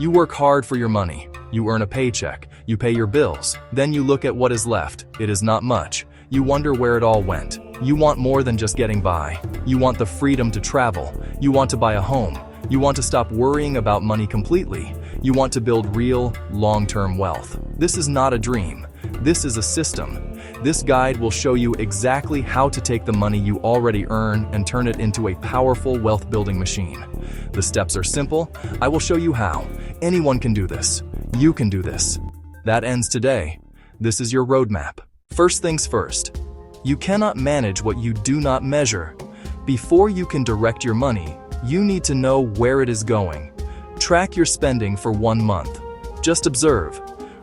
You work hard for your money. You earn a paycheck. You pay your bills. Then you look at what is left. It is not much. You wonder where it all went. You want more than just getting by. You want the freedom to travel. You want to buy a home. You want to stop worrying about money completely. You want to build real, long-term wealth. This is not a dream. This is a system. This guide will show you exactly how to take the money you already earn and turn it into a powerful wealth-building machine. The steps are simple. I will show you how. Anyone can do this. You can do this. That ends today. This is your roadmap. First things first. You cannot manage what you do not measure. Before you can direct your money, you need to know where it is going. Track your spending for 1 month. Just observe.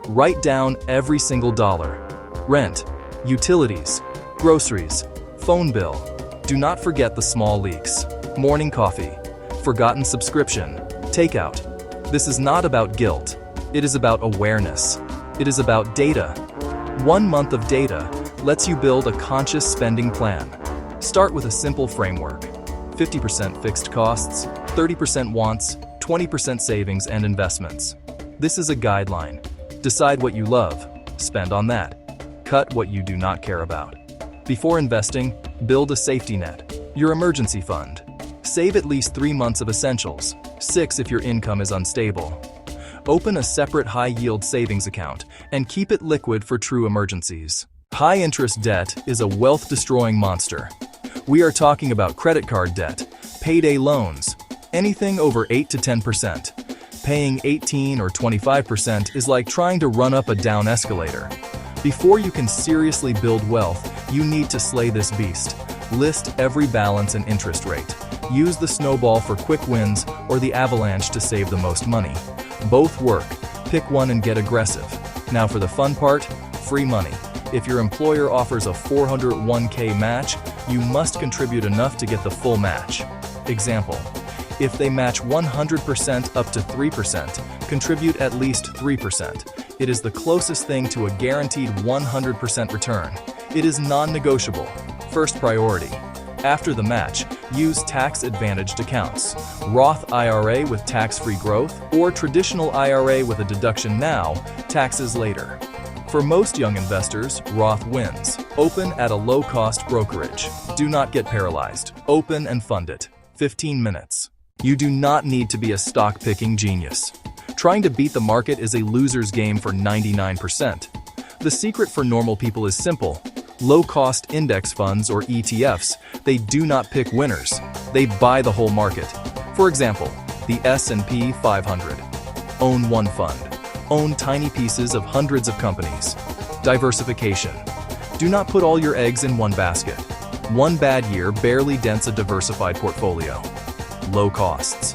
Write down every single dollar. Rent, utilities, groceries, phone bill. Do not forget the small leaks. Morning coffee, forgotten subscription, takeout. This is not about guilt. It is about awareness. It is about data. 1 month of data lets you build a conscious spending plan. Start with a simple framework. 50% fixed costs, 30% wants, 20% savings and investments. This is a guideline. Decide what you love, spend on that. Cut what you do not care about. Before investing, build a safety net, your emergency fund. Save at least 3 months of essentials, 6 if your income is unstable. Open a separate high-yield savings account and keep it liquid for true emergencies. High-interest debt is a wealth-destroying monster. We are talking about credit card debt, payday loans, anything over 8 to 10%. Paying 18 or 25% is like trying to run up a down escalator. Before you can seriously build wealth, you need to slay this beast. List every balance and interest rate. Use the snowball for quick wins or the avalanche to save the most money. Both work. Pick one and get aggressive. Now for the fun part, free money. If your employer offers a 401k match, you must contribute enough to get the full match. Example, if they match 100% up to 3%, contribute at least 3%. It is the closest thing to a guaranteed 100% return. It is non-negotiable. First priority. After the match, use tax-advantaged accounts. Roth IRA with tax-free growth, or traditional IRA with a deduction now, taxes later. For most young investors, Roth wins. Open at a low-cost brokerage. Do not get paralyzed. Open and fund it. 15 minutes. You do not need to be a stock-picking genius. Trying to beat the market is a loser's game for 99%. The secret for normal people is simple. Low-cost index funds or ETFs, they do not pick winners. They buy the whole market. For example, the S&P 500. Own one fund. Own tiny pieces of hundreds of companies. Diversification. Do not put all your eggs in one basket. One bad year barely dents a diversified portfolio. Low costs.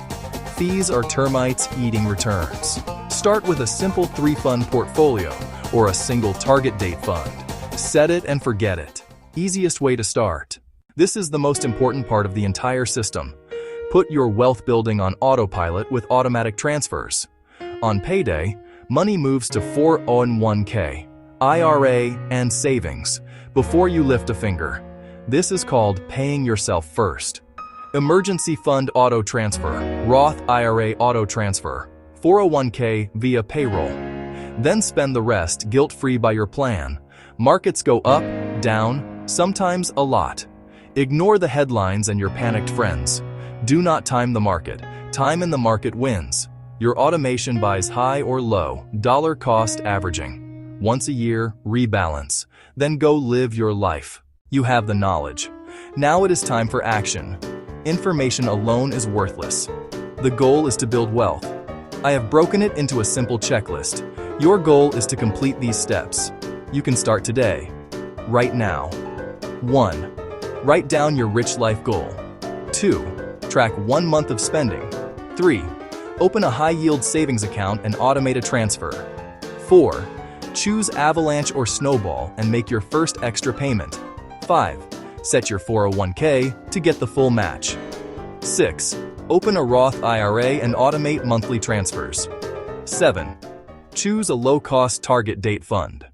Fees are termites eating returns. Start with a simple 3-fund portfolio or a single target date fund. Set it and forget it. Easiest way to start. This is the most important part of the entire system. Put your wealth building on autopilot with automatic transfers. On payday, money moves to 401k, IRA, and savings before you lift a finger. This is called paying yourself first. Emergency fund auto transfer, Roth IRA auto transfer, 401k via payroll. Then spend the rest guilt-free by your plan. Markets go up, down, sometimes a lot. Ignore the headlines and your panicked friends. Do not time the market. Time in the market wins. Your automation buys high or low, dollar cost averaging. Once a year, rebalance. Then go live your life. You have the knowledge. Now it is time for action. Information alone is worthless. The goal is to build wealth. I have broken it into a simple checklist. Your goal is to complete these steps. You can start today, right now. 1. Write down your rich life goal. 2. Track 1 month of spending. 3. Open a high-yield savings account and automate a transfer. 4. Choose Avalanche or Snowball and make your first extra payment. 5. Set your 401k to get the full match. 6. Open a Roth IRA and automate monthly transfers. 7. Choose a low-cost target date fund.